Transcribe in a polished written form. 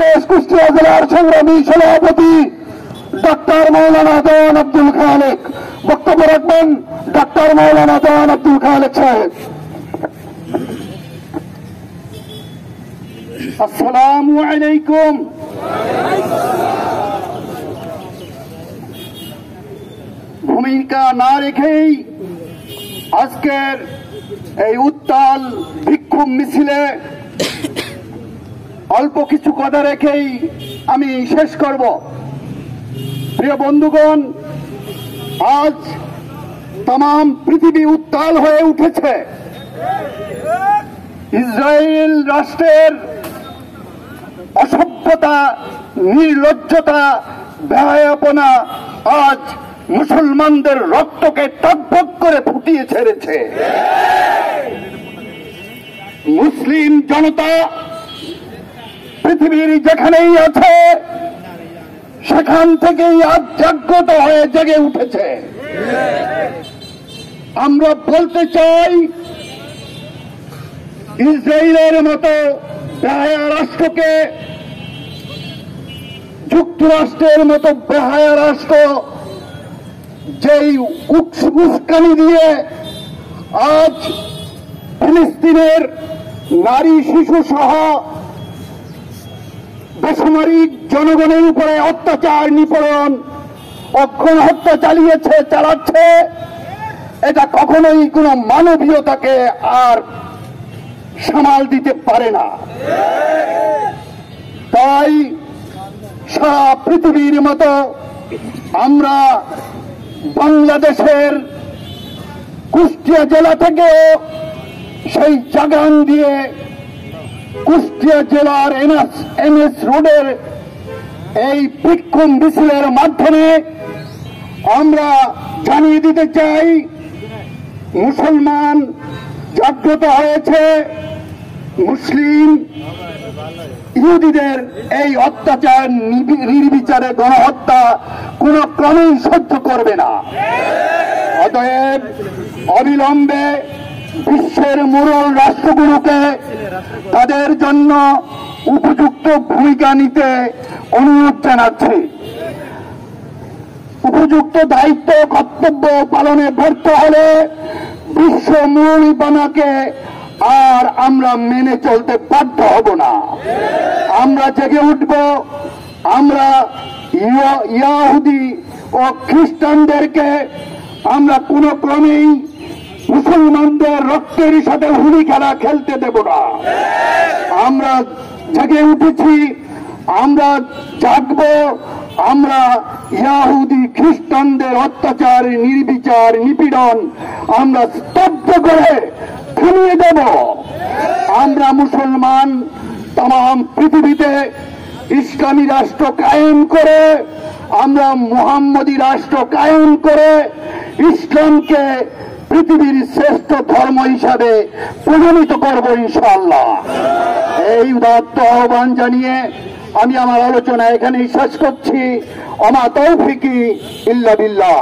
কুষ্টিয়া জেলার সংগ্রামী সভাপতি ডাক্তার মৌলানা দেওয়ান আব্দুল খালেক বক্তব্য রাখবেন। ডাক্তার মৌলানা দেওয়ান আব্দুল খালেক সাহেব। আসসালামু আলাইকুম। ভূমিকা না রেখেই আজকের এই উত্তাল বিক্ষোভ মিছিলে অল্প কিছু কথা রেখেই আমি শেষ করব। প্রিয় বন্ধুগণ, আজ तमाम পৃথিবী উত্তাল হয়ে উঠেছে। ইসরায়েল রাষ্ট্রের অসভ্যতা, নির্লজ্জতা, বেহায়াপনা আজ মুসলমানদের রক্তকে টকবক করে ফুটিয়ে ছেড়েছে। মুসলিম জনতা পৃথিবীর যেখানেই আছে সেখান থেকেই আজ জাগ্রত হয়ে জেগে উঠেছে। আমরা বলতে চাই, ইসরায়েলের মতো বেহায়া রাষ্ট্রকে, যুক্তরাষ্ট্রের মতো বেহায়া রাষ্ট্র যেই উস্কানি দিয়ে আজ ফিলিস্তিনের নারী শিশু সহ বেসামরিক জনগণের উপরে অত্যাচার, নিপীড়ন, গণহত্যা চালাচ্ছে, এটা কখনোই কোনো মানবীয়তাকে আর সামাল দিতে পারে না। তাই সারা পৃথিবীর মতো আমরা বাংলাদেশের কুষ্টিয়া জেলা থেকে সেই জাগান দিয়ে কুষ্টিয়া জেলার এনএস রোডের এই বিক্ষোভ মিছিলের মাধ্যমে আমরা জানিয়ে দিতে চাই, মুসলমান জাগ্রত হয়েছে। মুসলিম ইহুদিদের এই অত্যাচার, নির্বিচারে গণহত্যা কোনো ক্রমেই সহ্য করবে না। অতএব অবিলম্বে বিশ্বের মোড়ল রাষ্ট্রগুলোকে তাদের জন্য উপযুক্ত ভূমিকা নিতে অনুরোধ জানাচ্ছি। উপযুক্ত দায়িত্ব কর্তব্য পালনে ব্যর্থ হলে বিশ্ব মুরব্বিবানাকে আর আমরা মেনে চলতে বাধ্য হব না। আমরা জেগে উঠব। আমরা ইহুদি ও খ্রিস্টানদেরকে আমরা কোনো ক্রমেই মুসলমানদের রক্তের সাথে হুলি খেলা খেলতে দেব না। আমরা জেগে উঠেছি, আমরা জাগব। আমরা ইহুদি খ্রিস্টানদের অত্যাচার, নির্বিচার, নিপীড়ন আমরা স্তব্ধ করে থামিয়ে দেব। আমরা মুসলমান तमाम পৃথিবীতে ইসলামী রাষ্ট্র কায়েম করে, আমরা মুহাম্মদী রাষ্ট্র কায়েম করে ইসলামকে পৃথিবীর শ্রেষ্ঠ ধর্ম হিসাবে প্রমাণিত করব ইনশাআল্লাহ। এই উদাত্ত আহ্বান জানিয়ে আমি আমার আলোচনা এখানেই শেষ করছি। ওমা তৌফিকি ইল্লা বিল্লাহ।